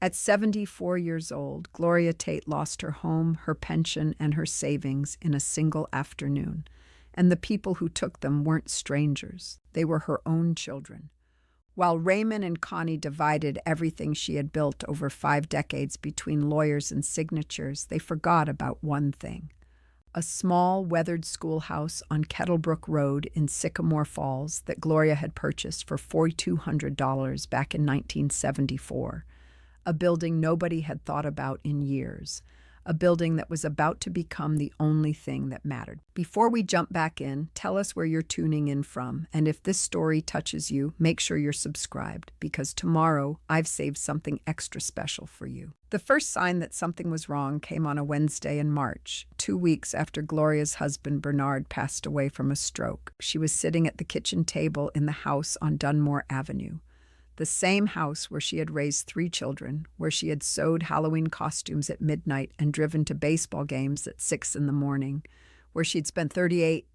At 74 years old, Gloria Tate lost her home, her pension, and her savings in a single afternoon. And the people who took them weren't strangers. They were her own children. While Raymond and Connie divided everything she had built over 5 decades between lawyers and signatures, they forgot about one thing. A small, weathered schoolhouse on Kettlebrook Road in Sycamore Falls that Gloria had purchased for $4,200 back in 1974. A building nobody had thought about in years. A building that was about to become the only thing that mattered. Before we jump back in, tell us where you're tuning in from, and if this story touches you, make sure you're subscribed, because tomorrow I've saved something extra special for you. The first sign that something was wrong came on a Wednesday in March, 2 weeks after Gloria's husband Bernard passed away from a stroke. She was sitting at the kitchen table in the house on Dunmore Avenue. The same house where she had raised 3 children, where she had sewed Halloween costumes at midnight and driven to baseball games at 6 in the morning, where she'd spent 38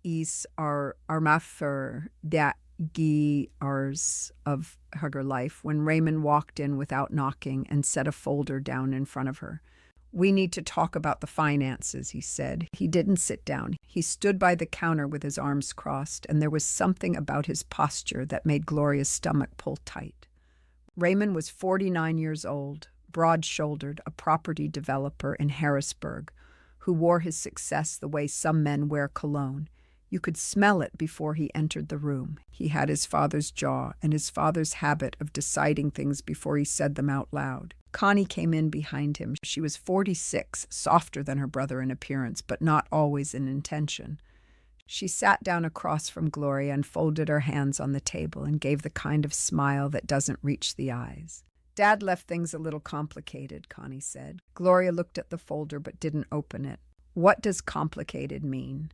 hours of her life when Raymond walked in without knocking and set a folder down in front of her. "We need to talk about the finances," he said. He didn't sit down. He stood by the counter with his arms crossed, and there was something about his posture that made Gloria's stomach pull tight. Raymond was 49 years old, broad-shouldered, a property developer in Harrisburg, who wore his success the way some men wear cologne. You could smell it before he entered the room. He had his father's jaw and his father's habit of deciding things before he said them out loud. Connie came in behind him. She was 46, softer than her brother in appearance, but not always in intention. She sat down across from Gloria and folded her hands on the table and gave the kind of smile that doesn't reach the eyes. "Dad left things a little complicated," Connie said. Gloria looked at the folder but didn't open it. "What does complicated mean?"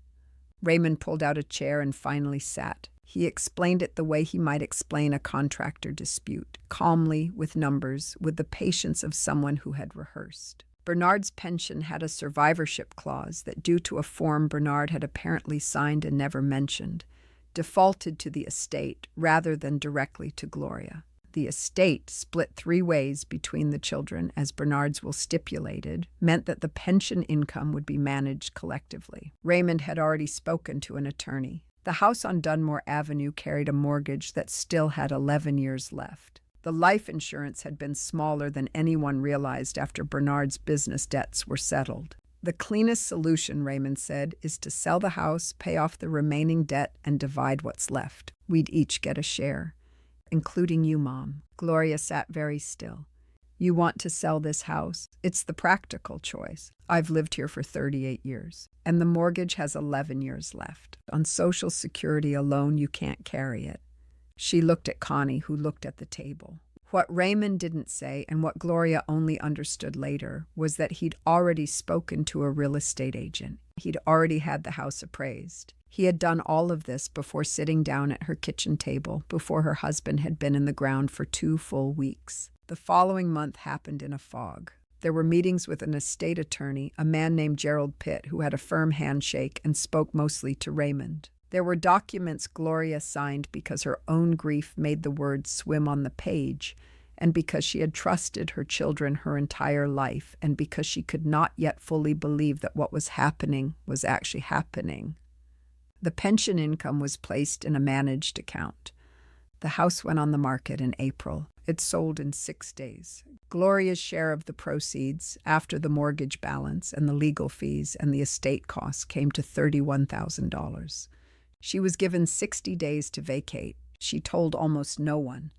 Raymond pulled out a chair and finally sat. He explained it the way he might explain a contractor dispute, calmly, with numbers, with the patience of someone who had rehearsed. Bernard's pension had a survivorship clause that, due to a form Bernard had apparently signed and never mentioned, defaulted to the estate rather than directly to Gloria. The estate, split 3 ways between the children, as Bernard's will stipulated, meant that the pension income would be managed collectively. Raymond had already spoken to an attorney. The house on Dunmore Avenue carried a mortgage that still had 11 years left. The life insurance had been smaller than anyone realized after Bernard's business debts were settled. "The cleanest solution," Raymond said, "is to sell the house, pay off the remaining debt, and divide what's left. We'd each get a share. Including you, Mom." Gloria sat very still. "You want to sell this house? It's the practical choice. I've lived here for 38 years, and the mortgage has 11 years left. On Social Security alone, you can't carry it." She looked at Connie, who looked at the table. What Raymond didn't say, and what Gloria only understood later, was that he'd already spoken to a real estate agent. He'd already had the house appraised. He had done all of this before sitting down at her kitchen table, before her husband had been in the ground for 2 full weeks. The following month happened in a fog. There were meetings with an estate attorney, a man named Gerald Pitt, who had a firm handshake and spoke mostly to Raymond. There were documents Gloria signed because her own grief made the words swim on the page, and because she had trusted her children her entire life, and because she could not yet fully believe that what was happening was actually happening. The pension income was placed in a managed account. The house went on the market in April. It sold in 6 days. Gloria's share of the proceeds, after the mortgage balance and the legal fees and the estate costs, came to $31,000. She was given 60 days to vacate. She told almost no one.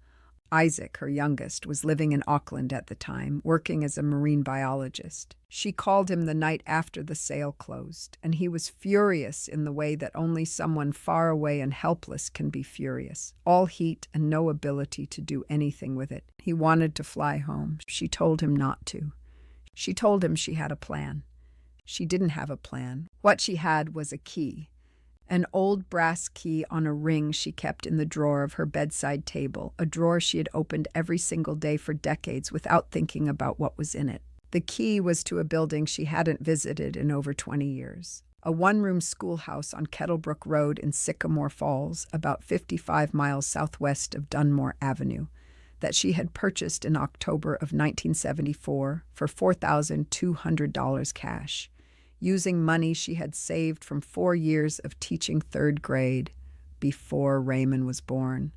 Isaac, her youngest, was living in Auckland at the time, working as a marine biologist. She called him the night after the sale closed, and he was furious in the way that only someone far away and helpless can be furious, all heat and no ability to do anything with it. He wanted to fly home. She told him not to. She told him she had a plan. She didn't have a plan. What she had was a key. An old brass key on a ring she kept in the drawer of her bedside table, a drawer she had opened every single day for decades without thinking about what was in it. The key was to a building she hadn't visited in over 20 years, a 1-room schoolhouse on Kettlebrook Road in Sycamore Falls, about 55 miles southwest of Dunmore Avenue. that she had purchased in October of 1974 for $4,200 cash, using money she had saved from 4 years of teaching third grade before Raymond was born.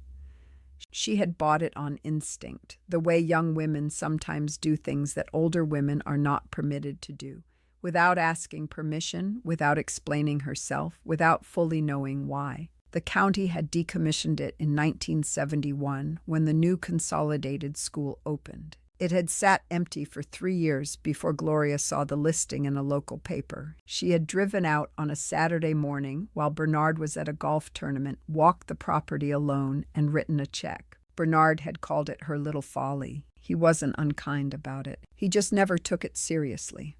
She had bought it on instinct, the way young women sometimes do things that older women are not permitted to do, without asking permission, without explaining herself, without fully knowing why. The county had decommissioned it in 1971 when the new consolidated school opened. It had sat empty for 3 years before Gloria saw the listing in a local paper. She had driven out on a Saturday morning while Bernard was at a golf tournament, walked the property alone, and written a check. Bernard had called it her little folly. He wasn't unkind about it. He just never took it seriously.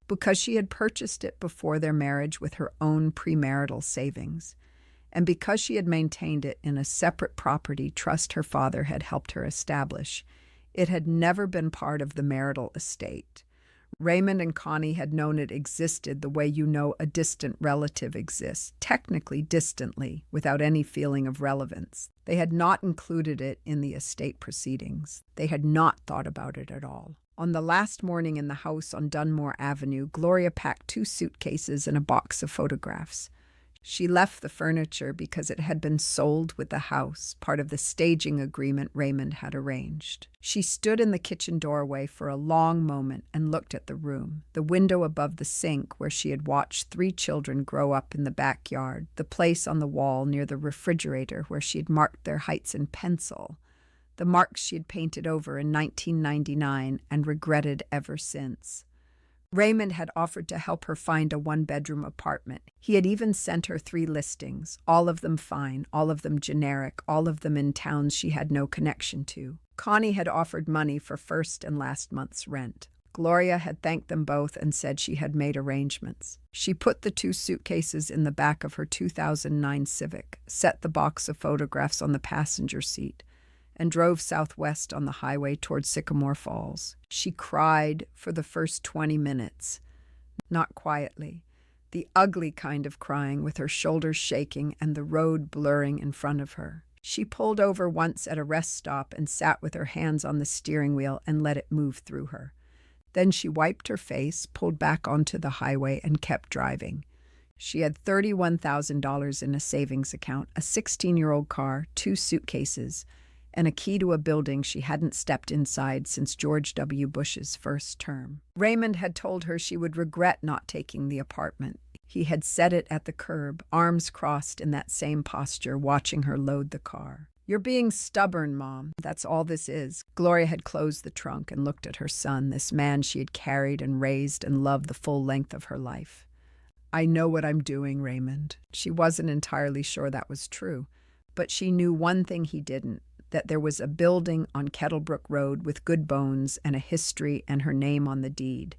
Because she had purchased it before their marriage with her own premarital savings, and because she had maintained it in a separate property trust her father had helped her establish, it had never been part of the marital estate. Raymond and Connie had known it existed the way you know a distant relative exists, technically distantly, without any feeling of relevance. They had not included it in the estate proceedings. They had not thought about it at all. On the last morning in the house on Dunmore Avenue, Gloria packed 2 suitcases and a box of photographs. She left the furniture because it had been sold with the house, part of the staging agreement Raymond had arranged. She stood in the kitchen doorway for a long moment and looked at the room, the window above the sink where she had watched 3 children grow up in the backyard, the place on the wall near the refrigerator where she had marked their heights in pencil, the marks she had painted over in 1999 and regretted ever since. Raymond had offered to help her find a 1-bedroom apartment. He had even sent her 3 listings, all of them fine, all of them generic, all of them in towns she had no connection to. Connie had offered money for first and last month's rent. Gloria had thanked them both and said she had made arrangements. She put the 2 suitcases in the back of her 2009 Civic, set the box of photographs on the passenger seat, and drove southwest on the highway toward Sycamore Falls. She cried for the first 20 minutes, not quietly, the ugly kind of crying with her shoulders shaking and the road blurring in front of her. She pulled over once at a rest stop and sat with her hands on the steering wheel and let it move through her. Then she wiped her face, pulled back onto the highway, and kept driving. She had $31,000 in a savings account, a 16-year-old car, 2 suitcases, and a key to a building she hadn't stepped inside since George W. Bush's first term. Raymond had told her she would regret not taking the apartment. He had set it at the curb, arms crossed in that same posture, watching her load the car. "You're being stubborn, Mom. That's all this is." Gloria had closed the trunk and looked at her son, this man she had carried and raised and loved the full length of her life. "I know what I'm doing, Raymond." She wasn't entirely sure that was true, but she knew one thing he didn't, that there was a building on Kettlebrook Road with good bones and a history and her name on the deed,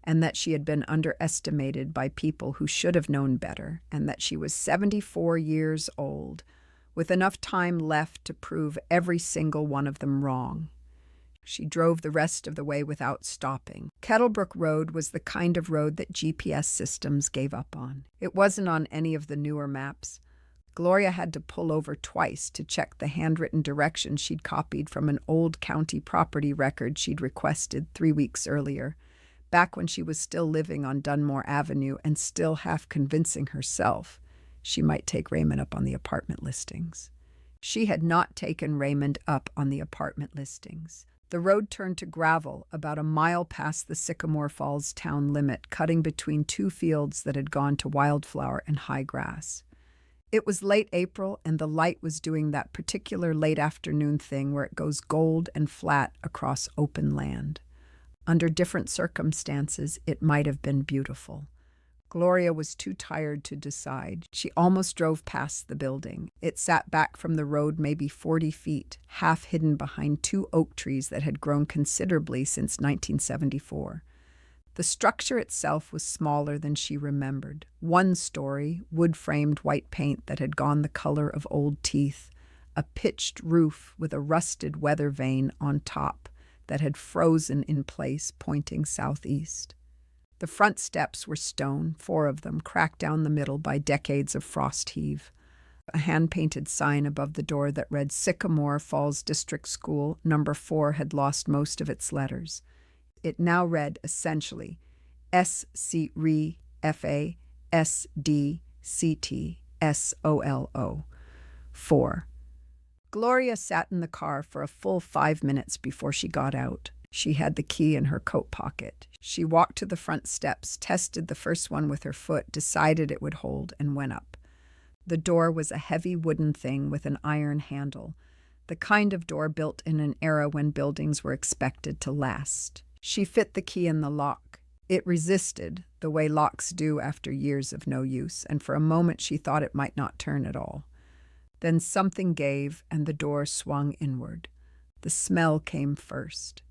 and that she had been underestimated by people who should have known better, and that she was 74 years old, with enough time left to prove every single one of them wrong. She drove the rest of the way without stopping. Kettlebrook Road was the kind of road that GPS systems gave up on. It wasn't on any of the newer maps. Gloria had to pull over twice to check the handwritten directions she'd copied from an old county property record she'd requested 3 weeks earlier, back when she was still living on Dunmore Avenue and still half convincing herself she might take Raymond up on the apartment listings. She had not taken Raymond up on the apartment listings. The road turned to gravel about a mile past the Sycamore Falls town limit, cutting between 2 fields that had gone to wildflower and high grass. It was late April, and the light was doing that particular late afternoon thing where it goes gold and flat across open land. Under different circumstances, it might have been beautiful. Gloria was too tired to decide. She almost drove past the building. It sat back from the road maybe 40 feet, half hidden behind 2 oak trees that had grown considerably since 1974. The structure itself was smaller than she remembered. 1 story, wood-framed white paint that had gone the color of old teeth, a pitched roof with a rusted weather vane on top that had frozen in place, pointing southeast. The front steps were stone, 4 of them, cracked down the middle by decades of frost heave. A hand-painted sign above the door that read Sycamore Falls District School, Number 4, had lost most of its letters. It now read essentially SCREFASDCTSOLO 4. Gloria sat in the car for a full 5 minutes before she got out. She had the key in her coat pocket. She walked to the front steps, tested the first one with her foot, decided it would hold, and went up. The door was a heavy wooden thing with an iron handle, the kind of door built in an era when buildings were expected to last. She fit the key in the lock. It resisted, the way locks do after years of no use, and for a moment she thought it might not turn at all. Then something gave, and the door swung inward. The smell came first.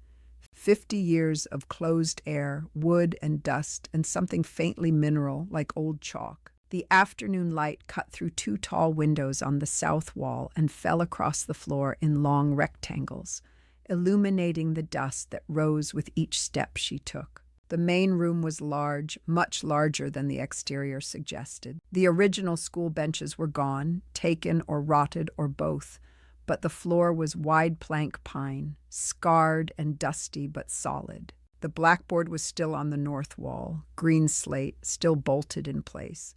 50 years of closed air, wood and dust, and something faintly mineral like old chalk. The afternoon light cut through 2 tall windows on the south wall and fell across the floor in long rectangles, illuminating the dust that rose with each step she took. The main room was large, much larger than the exterior suggested. The original school benches were gone, taken or rotted or both, but the floor was wide plank pine, scarred and dusty but solid. The blackboard was still on the north wall, green slate, still bolted in place.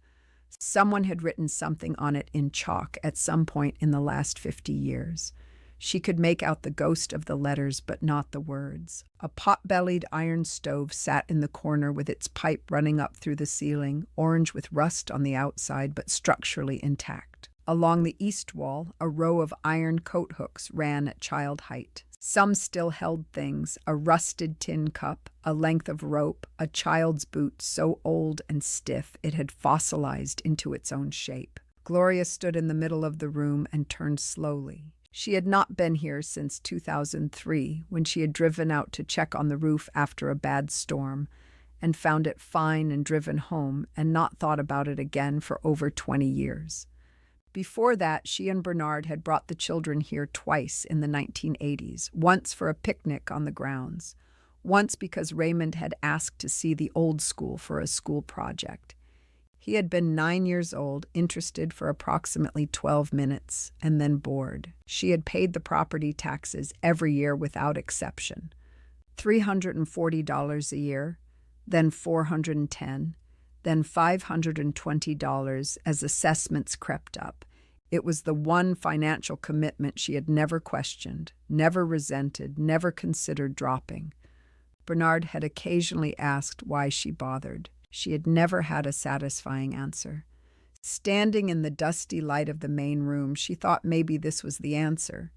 Someone had written something on it in chalk at some point in the last 50 years. She could make out the ghost of the letters, but not the words. A pot-bellied iron stove sat in the corner with its pipe running up through the ceiling, orange with rust on the outside, but structurally intact. Along the east wall, a row of iron coat hooks ran at child height. Some still held things, a rusted tin cup, a length of rope, a child's boot so old and stiff it had fossilized into its own shape. Gloria stood in the middle of the room and turned slowly. She had not been here since 2003, when she had driven out to check on the roof after a bad storm, and found it fine and driven home, and not thought about it again for over 20 years. Before that, she and Bernard had brought the children here twice in the 1980s, once for a picnic on the grounds, once because Raymond had asked to see the old school for a school project. He had been 9 years old, interested for approximately 12 minutes, and then bored. She had paid the property taxes every year without exception. $340 a year, then $410, then $520 as assessments crept up. It was the one financial commitment she had never questioned, never resented, never considered dropping. Bernard had occasionally asked why she bothered. She had never had a satisfying answer. Standing in the dusty light of the main room, she thought maybe this was the answer.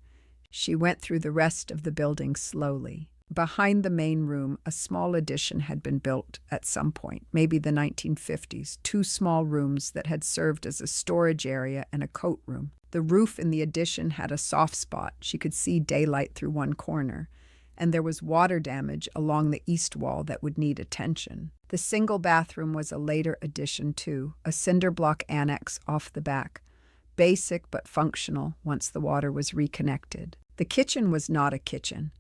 She went through the rest of the building slowly. Behind the main room, a small addition had been built at some point, maybe the 1950s, 2 small rooms that had served as a storage area and a coat room. The roof in the addition had a soft spot. She could see daylight through one corner, and there was water damage along the east wall that would need attention. The single bathroom was a later addition too, a cinder block annex off the back, basic but functional once the water was reconnected. The kitchen was not a kitchen.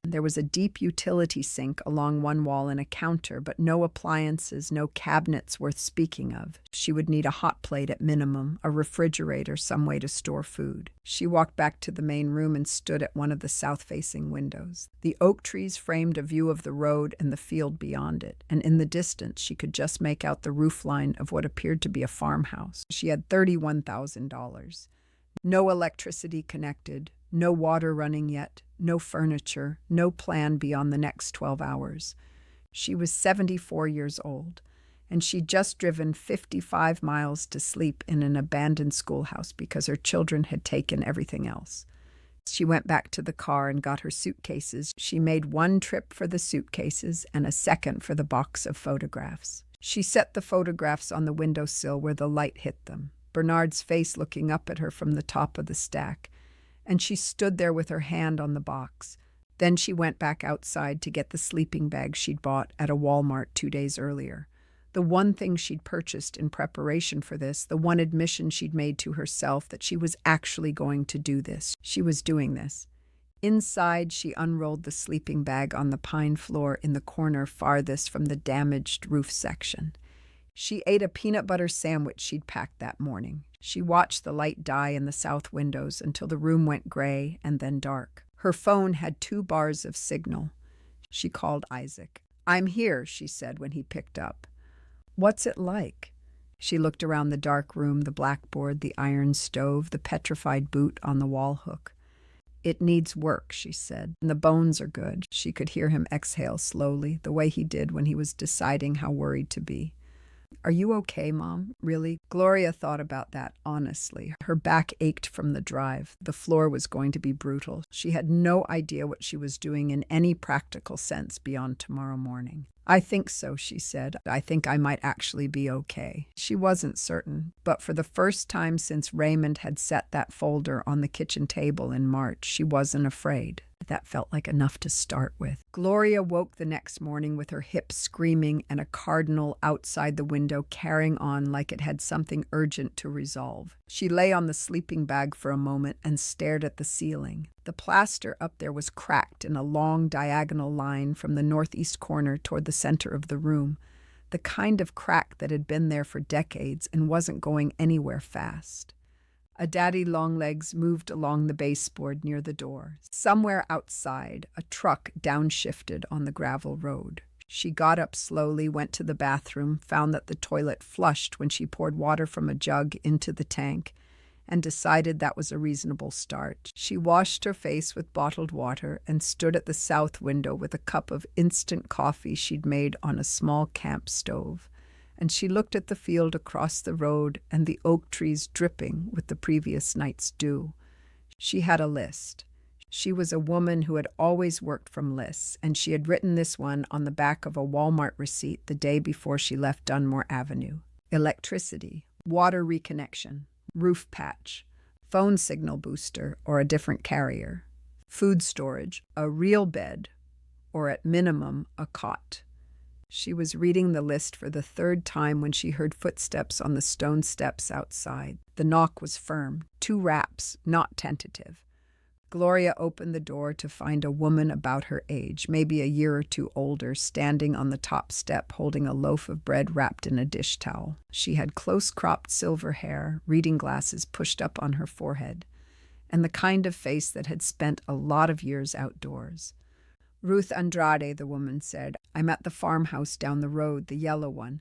There was a deep utility sink along one wall and a counter, but no appliances, no cabinets worth speaking of. She would need a hot plate at minimum, a refrigerator, some way to store food. She walked back to the main room and stood at one of the south-facing windows. The oak trees framed a view of the road and the field beyond it, and in the distance she could just make out the roofline of what appeared to be a farmhouse. She had $31,000. No electricity connected, no water running yet, no furniture, no plan beyond the next 12 hours. She was 74 years old, and she'd just driven 55 miles to sleep in an abandoned schoolhouse because her children had taken everything else. She went back to the car and got her suitcases. She made one trip for the suitcases and a second for the box of photographs. She set the photographs on the windowsill where the light hit them, Bernard's face looking up at her from the top of the stack, and she stood there with her hand on the box. Then she went back outside to get the sleeping bag she'd bought at a Walmart 2 days earlier. The one thing she'd purchased in preparation for this, the one admission she'd made to herself that she was actually going to do this. She was doing this. Inside, she unrolled the sleeping bag on the pine floor in the corner farthest from the damaged roof section. She ate a peanut butter sandwich she'd packed that morning. She watched the light die in the south windows until the room went gray and then dark. Her phone had 2 bars of signal. She called Isaac. "I'm here," she said when he picked up. "What's it like?" She looked around the dark room, the blackboard, the iron stove, the petrified boot on the wall hook. "It needs work," she said, "and the bones are good." She could hear him exhale slowly, the way he did when he was deciding how worried to be. "Are you okay, Mom? Really?" Gloria thought about that honestly. Her back ached from the drive. The floor was going to be brutal. She had no idea what she was doing in any practical sense beyond tomorrow morning. "I think so," she said. "I think I might actually be okay." She wasn't certain, but for the first time since Raymond had set that folder on the kitchen table in March, she wasn't afraid. That felt like enough to start with. Gloria woke the next morning with her hips screaming and a cardinal outside the window carrying on like it had something urgent to resolve. She lay on the sleeping bag for a moment and stared at the ceiling. The plaster up there was cracked in a long diagonal line from the northeast corner toward the center of the room, the kind of crack that had been there for decades and wasn't going anywhere fast. A daddy longlegs moved along the baseboard near the door. Somewhere outside, a truck downshifted on the gravel road. She got up slowly, went to the bathroom, found that the toilet flushed when she poured water from a jug into the tank, and decided that was a reasonable start. She washed her face with bottled water and stood at the south window with a cup of instant coffee she'd made on a small camp stove. And she looked at the field across the road and the oak trees dripping with the previous night's dew. She had a list. She was a woman who had always worked from lists, and she had written this one on the back of a Walmart receipt the day before she left Dunmore Avenue. Electricity, water reconnection, roof patch, phone signal booster or a different carrier, food storage, a real bed, or at minimum a cot. She was reading the list for the 3rd time when she heard footsteps on the stone steps outside. The knock was firm, 2 raps, not tentative. Gloria opened the door to find a woman about her age, maybe a year or 2 older, standing on the top step holding a loaf of bread wrapped in a dish towel. She had close-cropped silver hair, reading glasses pushed up on her forehead, and the kind of face that had spent a lot of years outdoors. "Ruth Andrade," the woman said. "I'm at the farmhouse down the road, the yellow one.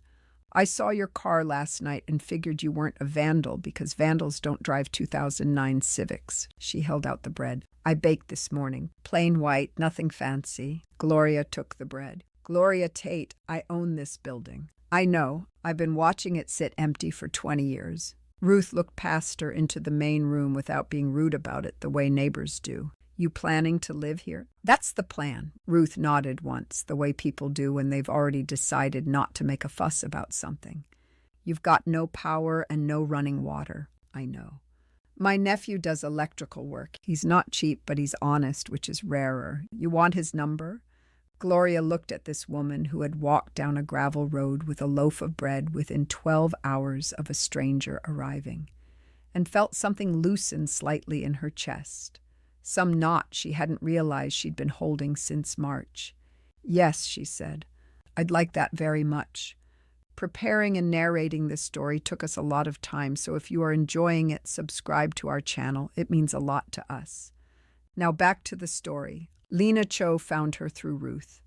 I saw your car last night and figured you weren't a vandal because vandals don't drive 2009 Civics." She held out the bread. "I baked this morning. Plain white, nothing fancy." Gloria took the bread. "Gloria Tate, I own this building." "I know. I've been watching it sit empty for 20 years. Ruth looked past her into the main room without being rude about it the way neighbors do. "You planning to live here?" "That's the plan." Ruth nodded once, the way people do when they've already decided not to make a fuss about something. "You've got no power and no running water." "I know." "My nephew does electrical work. He's not cheap, but he's honest, which is rarer. You want his number?" Gloria looked at this woman who had walked down a gravel road with a loaf of bread within 12 hours of a stranger arriving, and felt something loosen slightly in her chest. Some knot she hadn't realized she'd been holding since March. "Yes," she said. "I'd like that very much." Preparing and narrating this story took us a lot of time, so if you are enjoying it, subscribe to our channel. It means a lot to us. Now back to the story. Lena Cho found her through Ruth.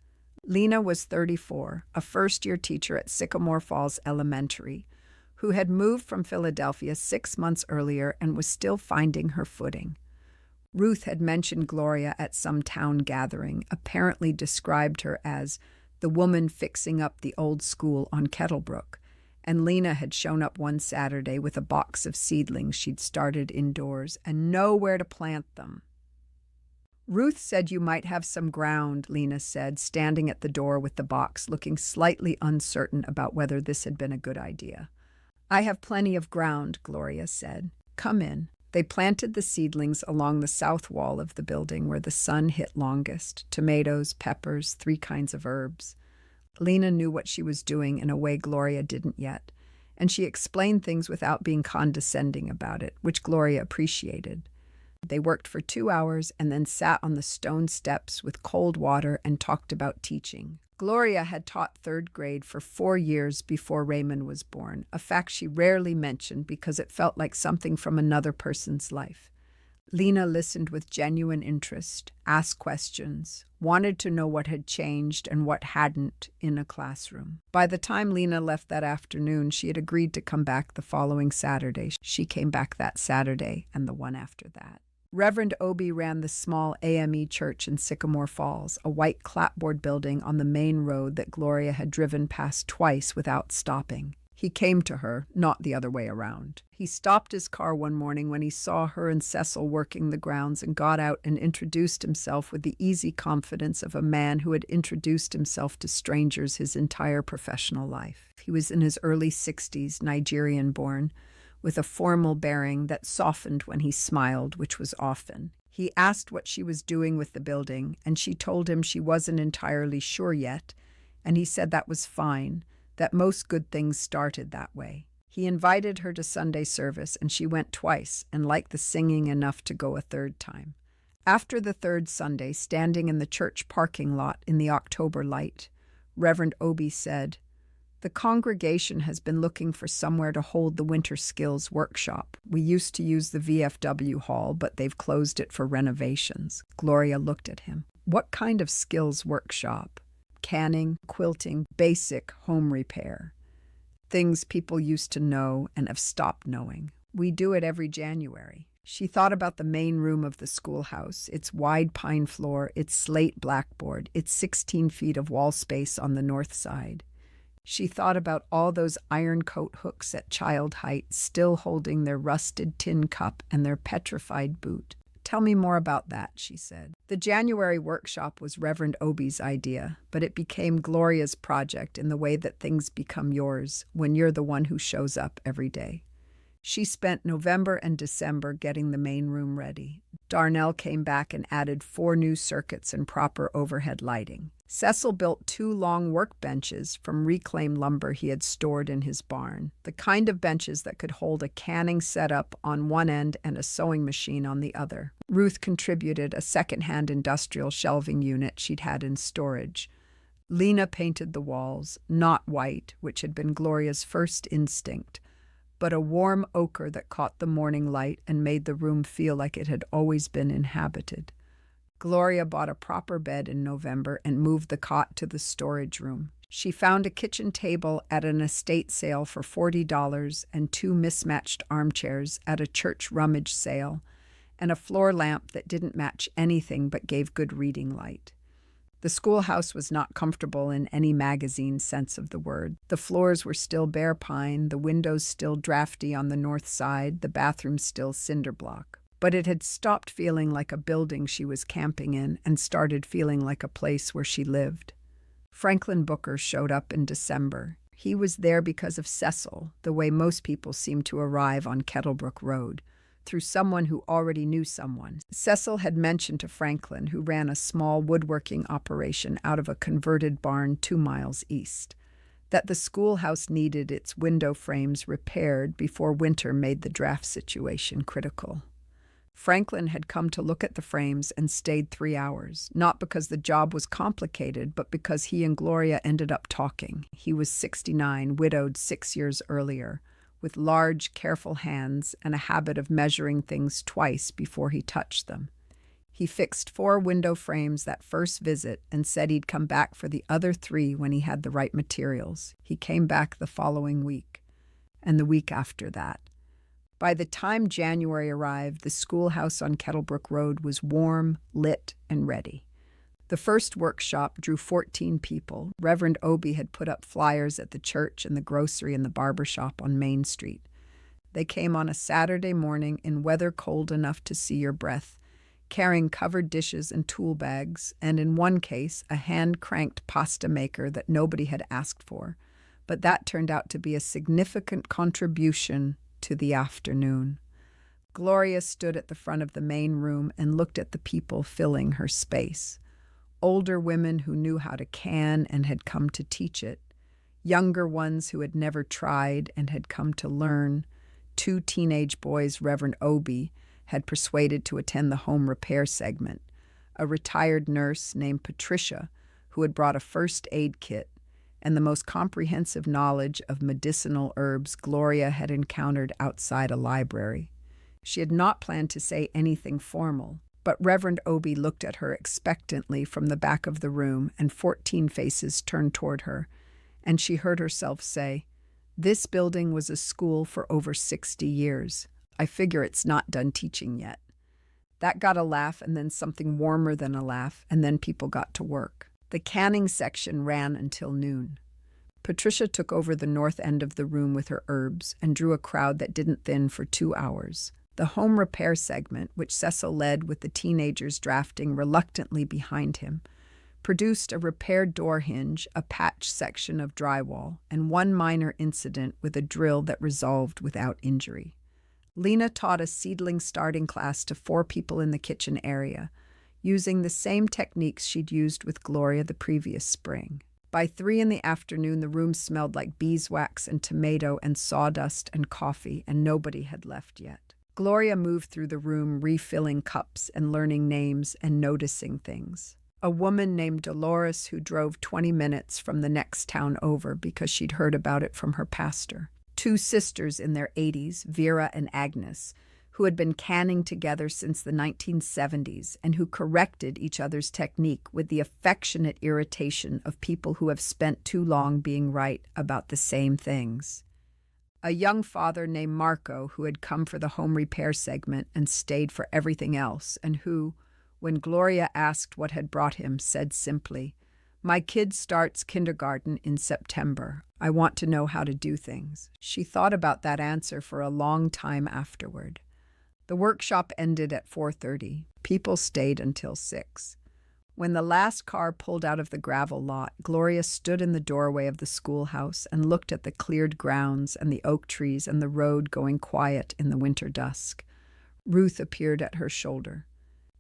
Lena was 34, a first-year teacher at Sycamore Falls Elementary, who had moved from Philadelphia 6 months earlier and was still finding her footing. Ruth had mentioned Gloria at some town gathering, apparently described her as the woman fixing up the old school on Kettlebrook, and Lena had shown up one Saturday with a box of seedlings she'd started indoors and nowhere to plant them. "Ruth said you might have some ground," Lena said, standing at the door with the box, looking slightly uncertain about whether this had been a good idea. "I have plenty of ground," Gloria said. "Come in." They planted the seedlings along the south wall of the building where the sun hit longest, tomatoes, peppers, 3 kinds of herbs. Lena knew what she was doing in a way Gloria didn't yet, and she explained things without being condescending about it, which Gloria appreciated. They worked for 2 hours and then sat on the stone steps with cold water and talked about teaching. Gloria had taught third grade for 4 years before Raymond was born, a fact she rarely mentioned because it felt like something from another person's life. Lena listened with genuine interest, asked questions, wanted to know what had changed and what hadn't in a classroom. By the time Lena left that afternoon, she had agreed to come back the following Saturday. She came back that Saturday and the one after that. Reverend Obi ran the small AME church in Sycamore Falls, a white clapboard building on the main road that Gloria had driven past twice without stopping. He came to her, not the other way around. He stopped his car one morning when he saw her and Cecil working the grounds and got out and introduced himself with the easy confidence of a man who had introduced himself to strangers his entire professional life. He was in his early 60s, Nigerian-born, with a formal bearing that softened when he smiled, which was often. He asked what she was doing with the building, and she told him she wasn't entirely sure yet, and he said that was fine, that most good things started that way. He invited her to Sunday service, and she went twice and liked the singing enough to go a third time. After the third Sunday, standing in the church parking lot in the October light, Reverend Obi said, "The congregation has been looking for somewhere to hold the winter skills workshop. We used to use the VFW hall, but they've closed it for renovations." Gloria looked at him. "What kind of skills workshop?" "Canning, quilting, basic home repair. Things people used to know and have stopped knowing. We do it every January." She thought about the main room of the schoolhouse, its wide pine floor, its slate blackboard, its 16 feet of wall space on the north side. She thought about all those iron coat hooks at child height still holding their rusted tin cup and their petrified boot. "Tell me more about that," she said. The January workshop was Reverend Obi's idea, but it became Gloria's project in the way that things become yours when you're the one who shows up every day. She spent November and December getting the main room ready. Darnell came back and added 4 new circuits and proper overhead lighting. Cecil built 2 long workbenches from reclaimed lumber he had stored in his barn, the kind of benches that could hold a canning setup on one end and a sewing machine on the other. Ruth contributed a second-hand industrial shelving unit she'd had in storage. Lena painted the walls, not white, which had been Gloria's first instinct, but a warm ochre that caught the morning light and made the room feel like it had always been inhabited. Gloria bought a proper bed in November and moved the cot to the storage room. She found a kitchen table at an estate sale for $40 and 2 mismatched armchairs at a church rummage sale, and a floor lamp that didn't match anything but gave good reading light. The schoolhouse was not comfortable in any magazine sense of the word. The floors were still bare pine, the windows still drafty on the north side, the bathroom still cinder block. But it had stopped feeling like a building she was camping in and started feeling like a place where she lived. Franklin Booker showed up in December. He was there because of Cecil, the way most people seem to arrive on Kettlebrook Road, through someone who already knew someone. Cecil had mentioned to Franklin, who ran a small woodworking operation out of a converted barn 2 miles east, that the schoolhouse needed its window frames repaired before winter made the draft situation critical. Franklin had come to look at the frames and stayed 3 hours, not because the job was complicated, but because he and Gloria ended up talking. He was 69, widowed 6 years earlier, with large, careful hands and a habit of measuring things twice before he touched them. He fixed 4 window frames that first visit and said he'd come back for the other 3 when he had the right materials. He came back the following week, and the week after that. By the time January arrived, the schoolhouse on Kettlebrook Road was warm, lit, and ready. The first workshop drew 14 people. Reverend Obi had put up flyers at the church and the grocery and the barber shop on Main Street. They came on a Saturday morning in weather cold enough to see your breath, carrying covered dishes and tool bags, and in one case, a hand-cranked pasta maker that nobody had asked for. But that turned out to be a significant contribution to the afternoon. Gloria stood at the front of the main room and looked at the people filling her space. Older women who knew how to can and had come to teach it. Younger ones who had never tried and had come to learn. 2 teenage boys Reverend Obi had persuaded to attend the home repair segment. A retired nurse named Patricia, who had brought a first aid kit and the most comprehensive knowledge of medicinal herbs Gloria had encountered outside a library. She had not planned to say anything formal, but Reverend Obie looked at her expectantly from the back of the room, and 14 faces turned toward her, and she heard herself say, "This building was a school for over 60 years. I figure it's not done teaching yet." That got a laugh, and then something warmer than a laugh, and then people got to work. The canning section ran until noon. Patricia took over the north end of the room with her herbs and drew a crowd that didn't thin for 2 hours. The home repair segment, which Cecil led with the teenagers drafting reluctantly behind him, produced a repaired door hinge, a patch section of drywall, and one minor incident with a drill that resolved without injury. Lena taught a seedling starting class to 4 people in the kitchen area, using the same techniques she'd used with Gloria the previous spring. By 3 in the afternoon, the room smelled like beeswax and tomato and sawdust and coffee, and nobody had left yet. Gloria moved through the room, refilling cups and learning names and noticing things. A woman named Dolores who drove 20 minutes from the next town over because she'd heard about it from her pastor. 2 sisters in their 80s, Vera and Agnes, who had been canning together since the 1970s and who corrected each other's technique with the affectionate irritation of people who have spent too long being right about the same things. A young father named Marco who had come for the home repair segment and stayed for everything else, and who, when Gloria asked what had brought him, said simply, "My kid starts kindergarten in September. I want to know how to do things." She thought about that answer for a long time afterward. The workshop ended at 4:30. People stayed until 6. When the last car pulled out of the gravel lot, Gloria stood in the doorway of the schoolhouse and looked at the cleared grounds and the oak trees and the road going quiet in the winter dusk. Ruth appeared at her shoulder.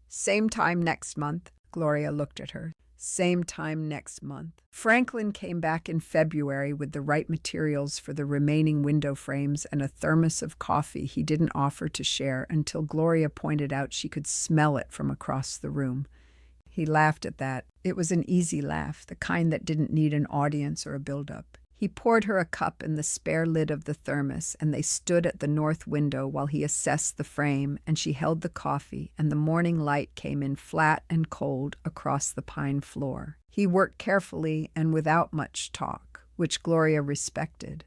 "Same time next month." Gloria looked at her. "Same time next month." Franklin came back in February with the right materials for the remaining window frames and a thermos of coffee he didn't offer to share until Gloria pointed out she could smell it from across the room. He laughed at that. It was an easy laugh, the kind that didn't need an audience or a build-up. He poured her a cup in the spare lid of the thermos, and they stood at the north window while he assessed the frame, and she held the coffee, and the morning light came in flat and cold across the pine floor. He worked carefully and without much talk, which Gloria respected.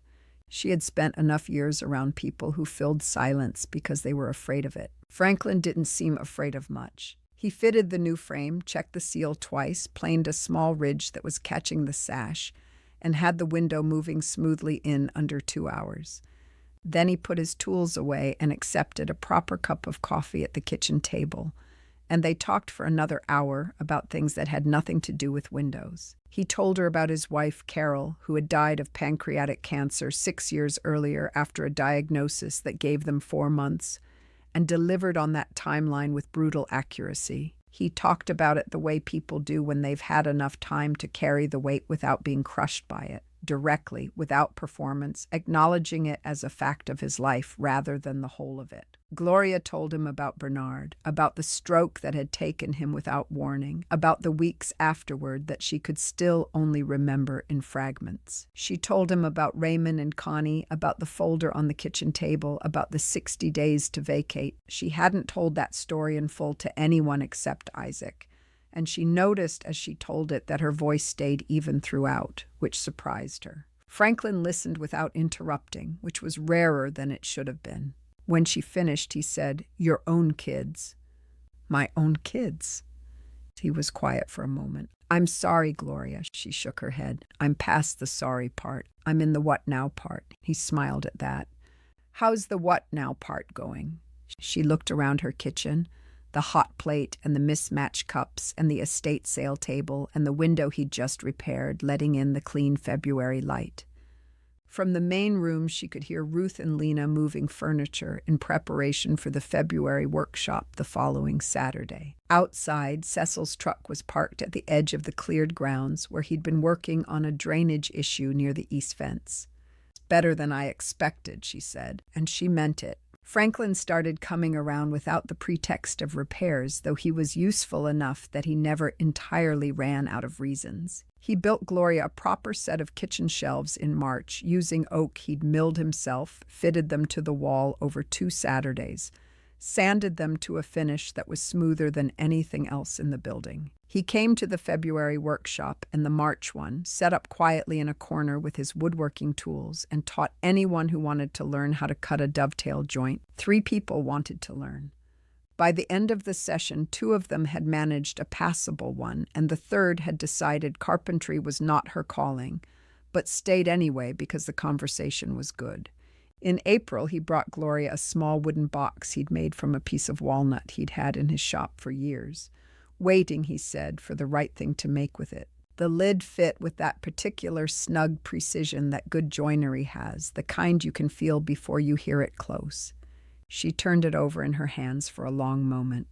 She had spent enough years around people who filled silence because they were afraid of it. Franklin didn't seem afraid of much. He fitted the new frame, checked the seal twice, planed a small ridge that was catching the sash, and had the window moving smoothly in under 2 hours. Then he put his tools away and accepted a proper cup of coffee at the kitchen table, and they talked for another hour about things that had nothing to do with windows. He told her about his wife, Carol, who had died of pancreatic cancer 6 years earlier after a diagnosis that gave them 4 months, and delivered on that timeline with brutal accuracy. He talked about it the way people do when they've had enough time to carry the weight without being crushed by it, directly, without performance, acknowledging it as a fact of his life rather than the whole of it. Gloria told him about Bernard, about the stroke that had taken him without warning, about the weeks afterward that she could still only remember in fragments. She told him about Raymond and Connie, about the folder on the kitchen table, about the 60 days to vacate. She hadn't told that story in full to anyone except Isaac, and she noticed as she told it that her voice stayed even throughout, which surprised her. Franklin listened without interrupting, which was rarer than it should have been. When she finished, he said, "Your own kids." "My own kids?" He was quiet for a moment. "I'm sorry, Gloria." She shook her head. "I'm past the sorry part. I'm in the what now part." He smiled at that. "How's the what now part going?" She looked around her kitchen, the hot plate and the mismatched cups and the estate sale table and the window he'd just repaired, letting in the clean February light. From the main room, she could hear Ruth and Lena moving furniture in preparation for the February workshop the following Saturday. Outside, Cecil's truck was parked at the edge of the cleared grounds where he'd been working on a drainage issue near the east fence. "Better than I expected," she said, and she meant it. Franklin started coming around without the pretext of repairs, though he was useful enough that he never entirely ran out of reasons. He built Gloria a proper set of kitchen shelves in March, using oak he'd milled himself, fitted them to the wall over 2 Saturdays, sanded them to a finish that was smoother than anything else in the building. He came to the February workshop and the March one, set up quietly in a corner with his woodworking tools, and taught anyone who wanted to learn how to cut a dovetail joint. 3 people wanted to learn. By the end of the session, 2 of them had managed a passable one, and the third had decided carpentry was not her calling, but stayed anyway because the conversation was good. In April, he brought Gloria a small wooden box he'd made from a piece of walnut he'd had in his shop for years. Waiting, he said, for the right thing to make with it. The lid fit with that particular snug precision that good joinery has, the kind you can feel before you hear it close. She turned it over in her hands for a long moment.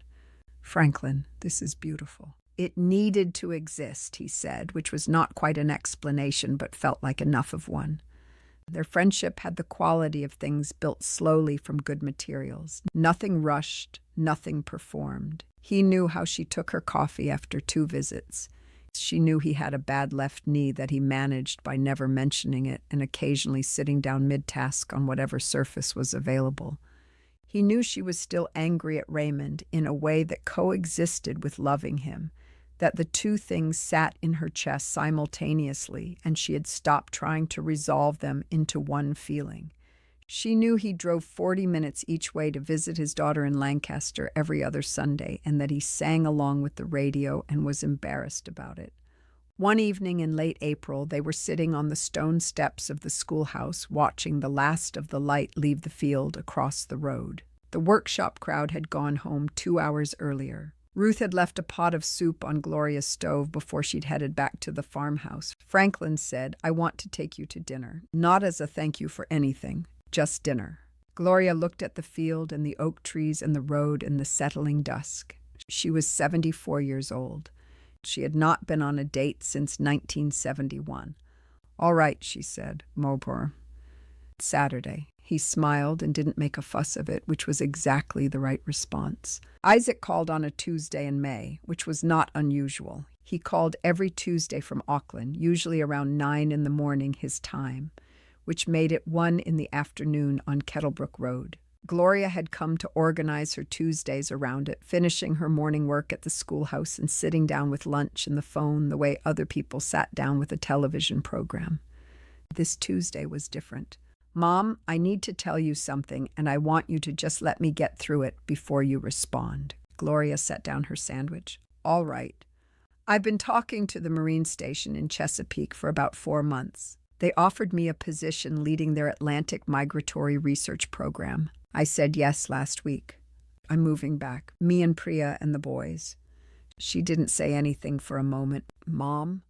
"Franklin, this is beautiful." "It needed to exist," he said, which was not quite an explanation but felt like enough of one. Their friendship had the quality of things built slowly from good materials. Nothing rushed, nothing performed. He knew how she took her coffee after 2 visits. She knew he had a bad left knee that he managed by never mentioning it and occasionally sitting down mid-task on whatever surface was available. He knew she was still angry at Raymond in a way that coexisted with loving him, that the 2 things sat in her chest simultaneously, and she had stopped trying to resolve them into one feeling. She knew he drove 40 minutes each way to visit his daughter in Lancaster every other Sunday, and that he sang along with the radio and was embarrassed about it. One evening in late April, they were sitting on the stone steps of the schoolhouse, watching the last of the light leave the field across the road. The workshop crowd had gone home 2 hours earlier. Ruth had left a pot of soup on Gloria's stove before she'd headed back to the farmhouse. Franklin said, "I want to take you to dinner, not as a thank you for anything, just dinner." Gloria looked at the field and the oak trees and the road in the settling dusk. She was 74 years old. She had not been on a date since 1971. "All right," she said, Mobor. Saturday. He smiled and didn't make a fuss of it, which was exactly the right response. Isaac called on a Tuesday in May, which was not unusual. He called every Tuesday from Auckland, usually around 9 in the morning his time, which made it 1 in the afternoon on Kettlebrook Road. Gloria had come to organize her Tuesdays around it, finishing her morning work at the schoolhouse and sitting down with lunch and the phone the way other people sat down with a television program. This Tuesday was different. "Mom, I need to tell you something, and I want you to just let me get through it before you respond." Gloria set down her sandwich. "All right. I've been talking to the Marine Station in Chesapeake for about 4 months. They offered me a position leading their Atlantic Migratory Research Program. I said yes last week. I'm moving back, me and Priya and the boys." She didn't say anything for a moment. "Mom?"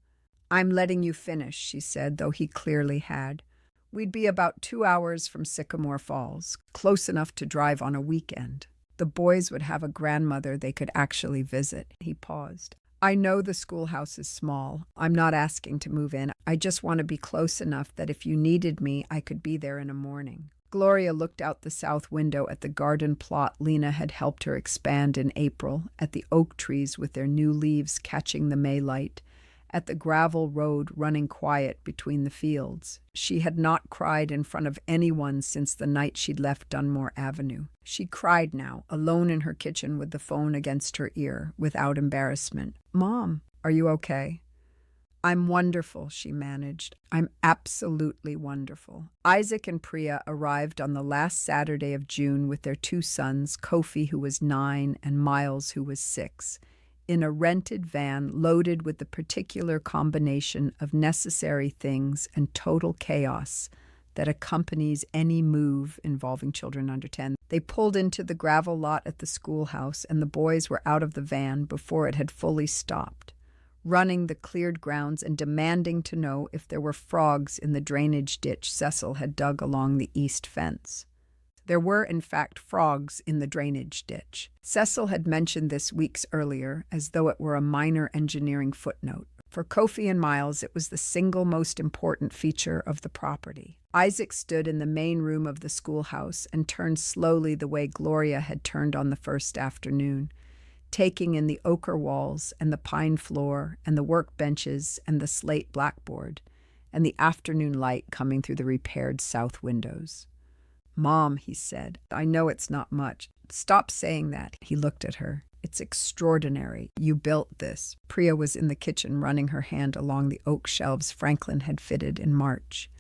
"I'm letting you finish," she said, though he clearly had. "We'd be about 2 hours from Sycamore Falls, close enough to drive on a weekend. The boys would have a grandmother they could actually visit." He paused. "I know the schoolhouse is small. I'm not asking to move in. I just want to be close enough that if you needed me, I could be there in a morning." Gloria looked out the south window at the garden plot Lena had helped her expand in April, at the oak trees with their new leaves catching the May light, at the gravel road running quiet between the fields. She had not cried in front of anyone since the night she'd left Dunmore Avenue. She cried now, alone in her kitchen with the phone against her ear, without embarrassment. "Mom, are you okay?" "I'm wonderful," she managed. "I'm absolutely wonderful." Isaac and Priya arrived on the last Saturday of June with their 2 sons, Kofi, who was 9, and Miles, who was 6. In a rented van loaded with the particular combination of necessary things and total chaos that accompanies any move involving children under 10. They pulled into the gravel lot at the schoolhouse, and the boys were out of the van before it had fully stopped, running the cleared grounds and demanding to know if there were frogs in the drainage ditch Cecil had dug along the east fence. There were, in fact, frogs in the drainage ditch. Cecil had mentioned this weeks earlier, as though it were a minor engineering footnote. For Kofi and Miles, it was the single most important feature of the property. Isaac stood in the main room of the schoolhouse and turned slowly the way Gloria had turned on the first afternoon, taking in the ochre walls and the pine floor and the workbenches and the slate blackboard and the afternoon light coming through the repaired south windows. "Mom," he said, "I know it's not much." "Stop saying that." He looked at her. "It's extraordinary. You built this." Priya was in the kitchen running her hand along the oak shelves Franklin had fitted in March.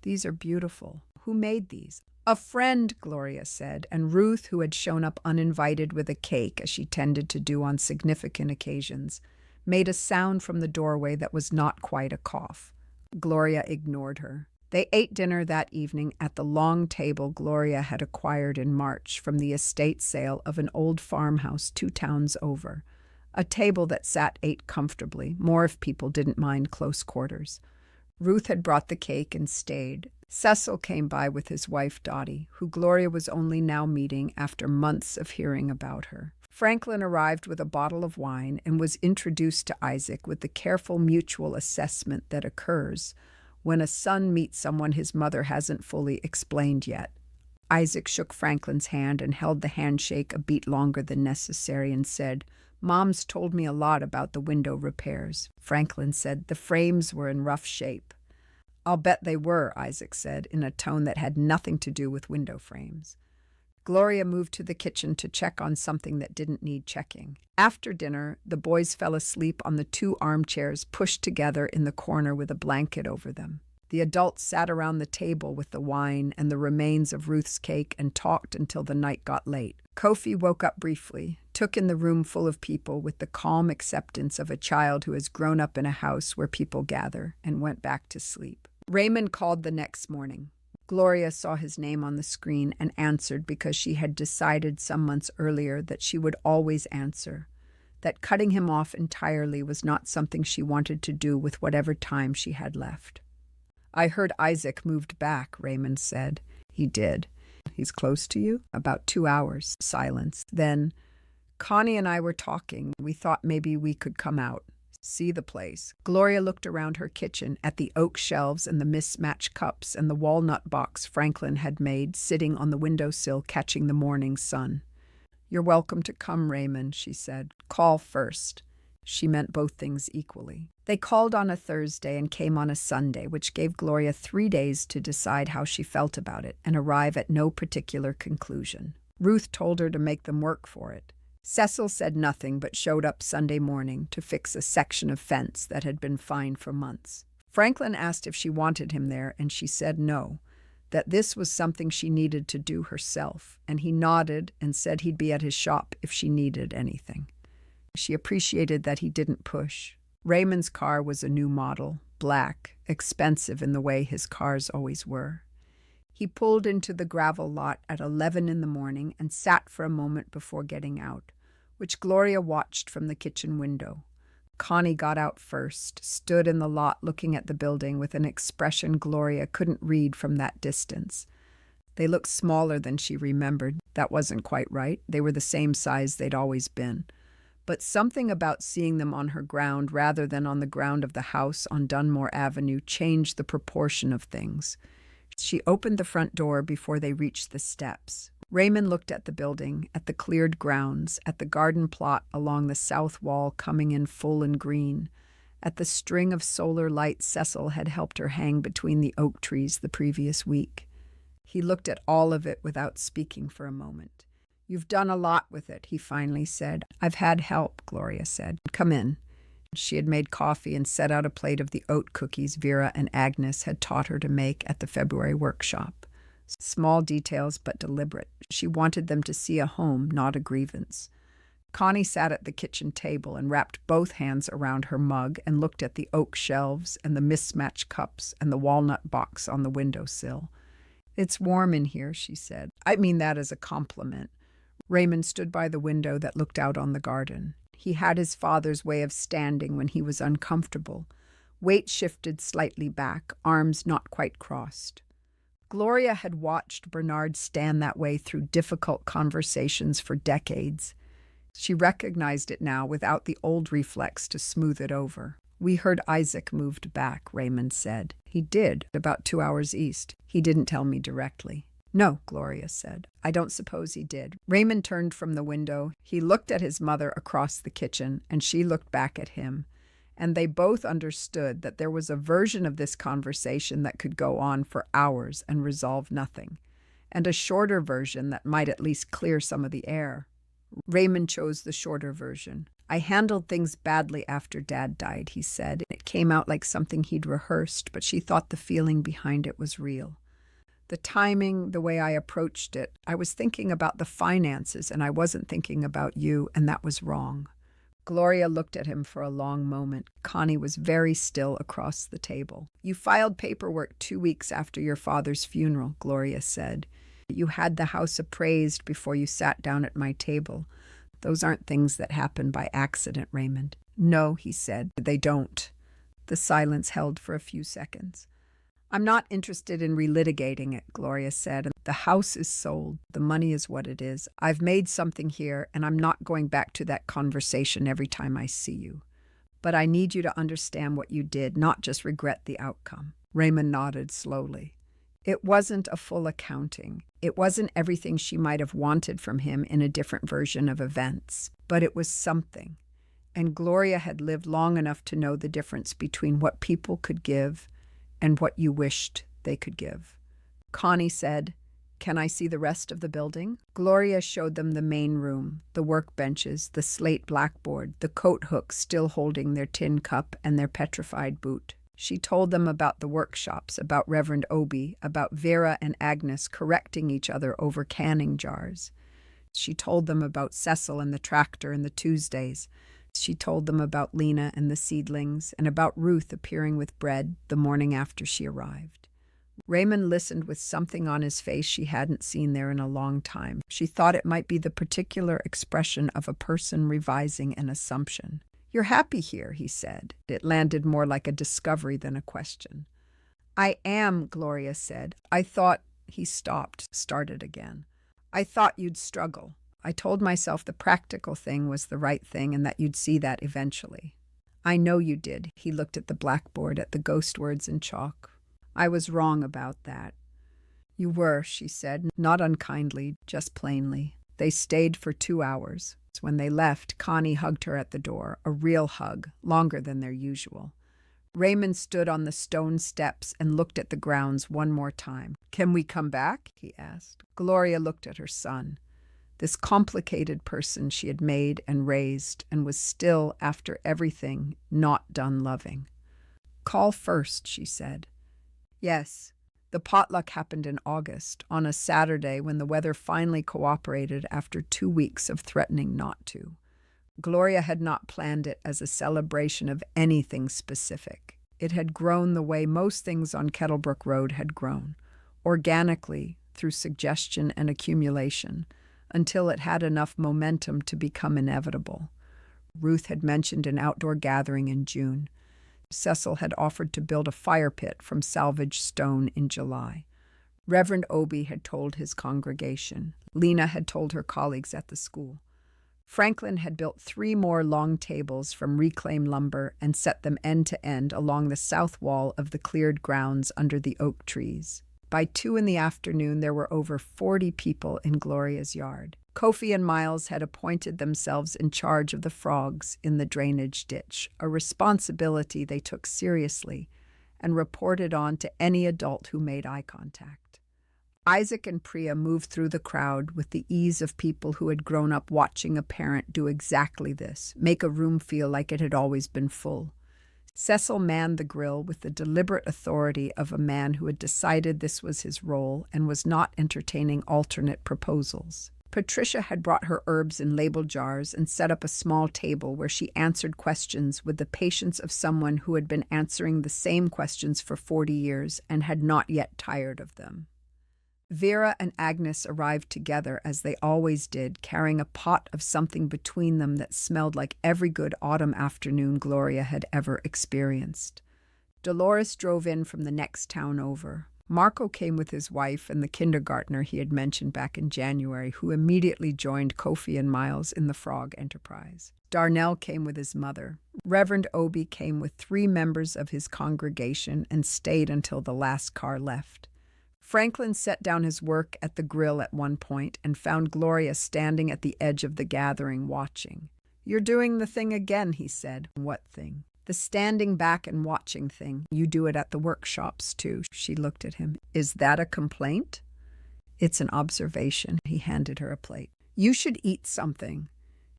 "These are beautiful. Who made these?" "A friend," Gloria said, and Ruth, who had shown up uninvited with a cake, as she tended to do on significant occasions, made a sound from the doorway that was not quite a cough. Gloria ignored her. They ate dinner that evening at the long table Gloria had acquired in March from the estate sale of an old farmhouse 2 towns over, a table that sat 8 comfortably, more if people didn't mind close quarters. Ruth had brought the cake and stayed. Cecil came by with his wife Dottie, who Gloria was only now meeting after months of hearing about her. Franklin arrived with a bottle of wine and was introduced to Isaac with the careful mutual assessment that occurs when a son meets someone his mother hasn't fully explained yet. Isaac shook Franklin's hand and held the handshake a beat longer than necessary and said, "Mom's told me a lot about the window repairs." Franklin said the frames were in rough shape. "I'll bet they were," Isaac said, in a tone that had nothing to do with window frames. Gloria moved to the kitchen to check on something that didn't need checking. After dinner, the boys fell asleep on the 2 armchairs pushed together in the corner with a blanket over them. The adults sat around the table with the wine and the remains of Ruth's cake and talked until the night got late. Kofi woke up briefly, took in the room full of people with the calm acceptance of a child who has grown up in a house where people gather, and went back to sleep. Raymond called the next morning. Gloria saw his name on the screen and answered because she had decided some months earlier that she would always answer, that cutting him off entirely was not something she wanted to do with whatever time she had left. "I heard Isaac moved back," Raymond said. "He did. He's close to you?" "About 2 hours." Silence. Then, "Connie and I were talking. We thought maybe we could come out. See the place." Gloria looked around her kitchen at the oak shelves and the mismatched cups and the walnut box Franklin had made sitting on the windowsill catching the morning sun. "You're welcome to come, Raymond," she said. "Call first." She meant both things equally. They called on a Thursday and came on a Sunday, which gave Gloria 3 days to decide how she felt about it and arrive at no particular conclusion. Ruth told her to make them work for it. Cecil said nothing but showed up Sunday morning to fix a section of fence that had been fine for months. Franklin asked if she wanted him there, and she said no, that this was something she needed to do herself, and he nodded and said he'd be at his shop if she needed anything. She appreciated that he didn't push. Raymond's car was a new model, black, expensive in the way his cars always were. He pulled into the gravel lot at 11 in the morning and sat for a moment before getting out, which Gloria watched from the kitchen window. Connie got out first, stood in the lot looking at the building with an expression Gloria couldn't read from that distance. They looked smaller than she remembered. That wasn't quite right. They were the same size they'd always been. But something about seeing them on her ground rather than on the ground of the house on Dunmore Avenue changed the proportion of things. She opened the front door before they reached the steps. Raymond looked at the building, at the cleared grounds, at the garden plot along the south wall coming in full and green, at the string of solar lights Cecil had helped her hang between the oak trees the previous week. He looked at all of it without speaking for a moment. "You've done a lot with it," he finally said. "I've had help," Gloria said. "Come in." She had made coffee and set out a plate of the oat cookies Vera and Agnes had taught her to make at the February workshop. Small details, but deliberate. She wanted them to see a home, not a grievance. Connie sat at the kitchen table and wrapped both hands around her mug and looked at the oak shelves and the mismatched cups and the walnut box on the windowsill. "It's warm in here," she said. "I mean that as a compliment." Raymond stood by the window that looked out on the garden. He had his father's way of standing when he was uncomfortable, weight shifted slightly back, arms not quite crossed. Gloria had watched Bernard stand that way through difficult conversations for decades. She recognized it now without the old reflex to smooth it over. We heard Isaac moved back, Raymond said. He did, about 2 hours east. He didn't tell me directly. No, Gloria said. I don't suppose he did. Raymond turned from the window. He looked at his mother across the kitchen, and she looked back at him. And they both understood that there was a version of this conversation that could go on for hours and resolve nothing, and a shorter version that might at least clear some of the air. Raymond chose the shorter version. I handled things badly after Dad died, he said. It came out like something he'd rehearsed, but she thought the feeling behind it was real. The timing, the way I approached it, I was thinking about the finances and I wasn't thinking about you, and that was wrong. Gloria looked at him for a long moment. Connie was very still across the table. You filed paperwork 2 weeks after your father's funeral, Gloria said. You had the house appraised before you sat down at my table. Those aren't things that happen by accident, Raymond. No, he said, they don't. The silence held for a few seconds. I'm not interested in relitigating it, Gloria said. The house is sold. The money is what it is. I've made something here, and I'm not going back to that conversation every time I see you. But I need you to understand what you did, not just regret the outcome. Raymond nodded slowly. It wasn't a full accounting. It wasn't everything she might have wanted from him in a different version of events. But it was something. And Gloria had lived long enough to know the difference between what people could give and what you wished they could give. Connie said, Can I see the rest of the building? Gloria showed them the main room, the workbenches, the slate blackboard, the coat hooks still holding their tin cup and their petrified boot. She told them about the workshops, about Reverend Obie, about Vera and Agnes correcting each other over canning jars. She told them about Cecil and the tractor and the Tuesdays. She told them about Lena and the seedlings, and about Ruth appearing with bread the morning after she arrived. Raymond listened with something on his face she hadn't seen there in a long time. She thought it might be the particular expression of a person revising an assumption. You're happy here, he said. It landed more like a discovery than a question. I am, Gloria said. I thought... He stopped, started again. I thought you'd struggle. I told myself the practical thing was the right thing and that you'd see that eventually. I know you did. He looked at the blackboard, at the ghost words in chalk. I was wrong about that. You were, she said, not unkindly, just plainly. They stayed for 2 hours. When they left, Connie hugged her at the door, a real hug, longer than their usual. Raymond stood on the stone steps and looked at the grounds one more time. Can we come back? He asked. Gloria looked at her son. This complicated person she had made and raised and was still, after everything, not done loving. Call first, she said. Yes. The potluck happened in August, on a Saturday when the weather finally cooperated after 2 weeks of threatening not to. Gloria had not planned it as a celebration of anything specific. It had grown the way most things on Kettlebrook Road had grown, organically, through suggestion and accumulation, until it had enough momentum to become inevitable. Ruth had mentioned an outdoor gathering in June. Cecil had offered to build a fire pit from salvaged stone in July. Reverend Obie had told his congregation. Lena had told her colleagues at the school. Franklin had built 3 more long tables from reclaimed lumber and set them end to end along the south wall of the cleared grounds under the oak trees. By 2 p.m, there were over 40 people in Gloria's yard. Kofi and Miles had appointed themselves in charge of the frogs in the drainage ditch, a responsibility they took seriously and reported on to any adult who made eye contact. Isaac and Priya moved through the crowd with the ease of people who had grown up watching a parent do exactly this, make a room feel like it had always been full. Cecil manned the grill with the deliberate authority of a man who had decided this was his role and was not entertaining alternate proposals. Patricia had brought her herbs in label jars and set up a small table where she answered questions with the patience of someone who had been answering the same questions for 40 years and had not yet tired of them. Vera and Agnes arrived together as they always did, carrying a pot of something between them that smelled like every good autumn afternoon Gloria had ever experienced. Dolores drove in from the next town over. Marco came with his wife and the kindergartner he had mentioned back in January, who immediately joined Kofi and Miles in the Frog enterprise. Darnell came with his mother. Reverend Obi came with 3 members of his congregation and stayed until the last car left. Franklin set down his work at the grill at one point and found Gloria standing at the edge of the gathering watching. "You're doing the thing again," he said. "What thing?" "The standing back and watching thing. You do it at the workshops, too." She looked at him. "Is that a complaint?" "It's an observation." He handed her a plate. "You should eat something."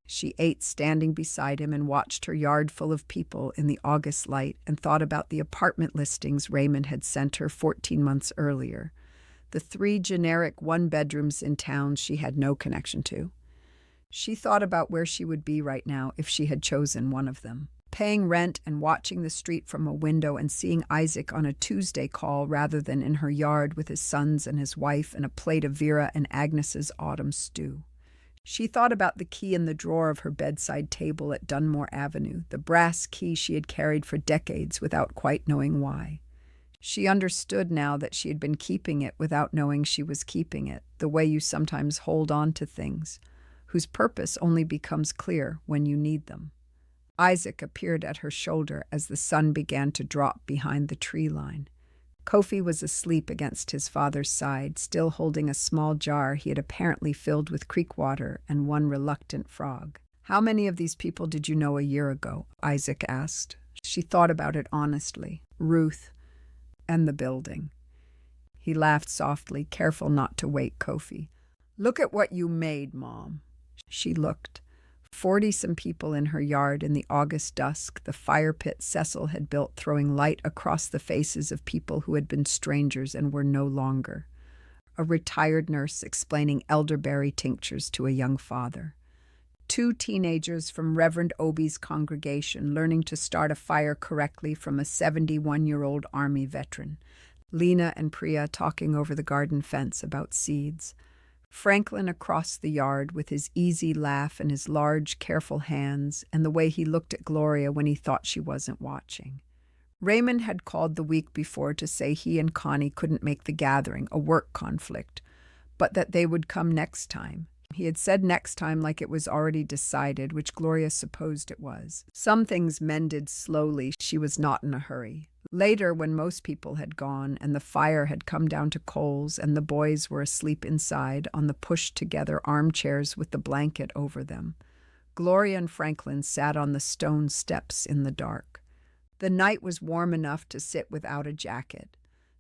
She ate standing beside him and watched her yard full of people in the August light and thought about the apartment listings Raymond had sent her 14 months earlier. The 3 generic 1-bedrooms in towns she had no connection to. She thought about where she would be right now if she had chosen one of them. Paying rent and watching the street from a window and seeing Isaac on a Tuesday call rather than in her yard with his sons and his wife and a plate of Vera and Agnes's autumn stew. She thought about the key in the drawer of her bedside table at Dunmore Avenue, the brass key she had carried for decades without quite knowing why. She understood now that she had been keeping it without knowing she was keeping it, the way you sometimes hold on to things, whose purpose only becomes clear when you need them. Isaac appeared at her shoulder as the sun began to drop behind the tree line. Kofi was asleep against his father's side, still holding a small jar he had apparently filled with creek water and one reluctant frog. "How many of these people did you know a year ago?" Isaac asked. She thought about it honestly. Ruth and the building. He laughed softly, careful not to wake Kofi. "Look at what you made, Mom." She looked. 40-some people in her yard in the August dusk, the fire pit Cecil had built throwing light across the faces of people who had been strangers and were no longer. A retired nurse explaining elderberry tinctures to a young father. 2 teenagers from Reverend Obi's congregation learning to start a fire correctly from a 71-year-old Army veteran. Lena and Priya talking over the garden fence about seeds. Franklin across the yard with his easy laugh and his large, careful hands, and the way he looked at Gloria when he thought she wasn't watching. Raymond had called the week before to say he and Connie couldn't make the gathering, a work conflict, but that they would come next time. He had said next time like it was already decided, which Gloria supposed it was. Some things mended slowly. She was not in a hurry. Later, when most people had gone and the fire had come down to coals and the boys were asleep inside on the pushed-together armchairs with the blanket over them, Gloria and Franklin sat on the stone steps in the dark. The night was warm enough to sit without a jacket.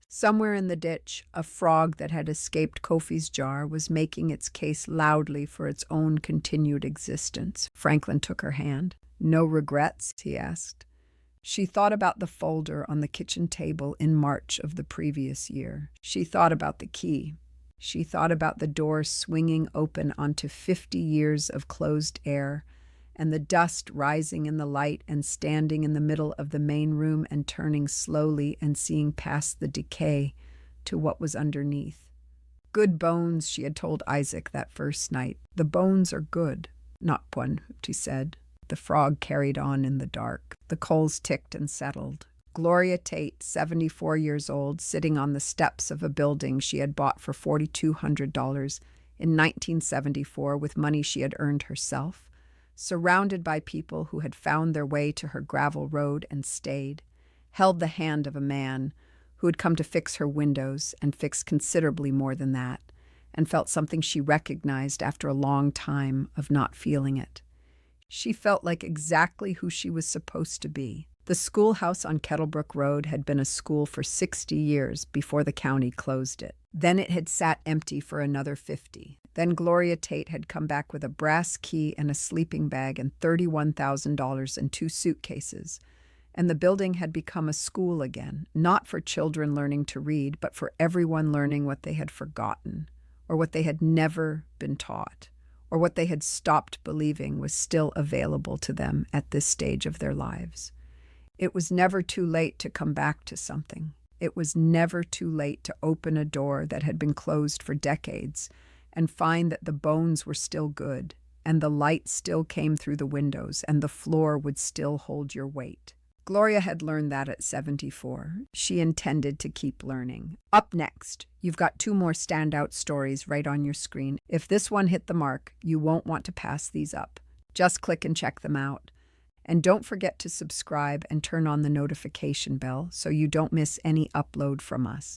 Somewhere in the ditch, a frog that had escaped Kofi's jar was making its case loudly for its own continued existence. Franklin took her hand. "No regrets?" he asked. She thought about the folder on the kitchen table in March of the previous year. She thought about the key. She thought about the door swinging open onto 50 years of closed air, and the dust rising in the light and standing in the middle of the main room and turning slowly and seeing past the decay to what was underneath. "Good bones," she had told Isaac that first night. "The bones are good." "Not one," he said. The frog carried on in the dark. The coals ticked and settled. Gloria Tate, 74 years old, sitting on the steps of a building she had bought for $4,200 in 1974 with money she had earned herself, surrounded by people who had found their way to her gravel road and stayed, held the hand of a man who had come to fix her windows and fix considerably more than that, and felt something she recognized after a long time of not feeling it. She felt like exactly who she was supposed to be. The schoolhouse on Kettlebrook Road had been a school for 60 years before the county closed it. Then it had sat empty for another 50. Then Gloria Tate had come back with a brass key and a sleeping bag and $31,000 in 2 suitcases. And the building had become a school again, not for children learning to read, but for everyone learning what they had forgotten, or what they had never been taught, or what they had stopped believing was still available to them at this stage of their lives. It was never too late to come back to something. It was never too late to open a door that had been closed for decades and find that the bones were still good, and the light still came through the windows, and the floor would still hold your weight. Gloria had learned that at 74. She intended to keep learning. Up next, you've got 2 more standout stories right on your screen. If this one hit the mark, you won't want to pass these up. Just click and check them out. And don't forget to subscribe and turn on the notification bell so you don't miss any upload from us.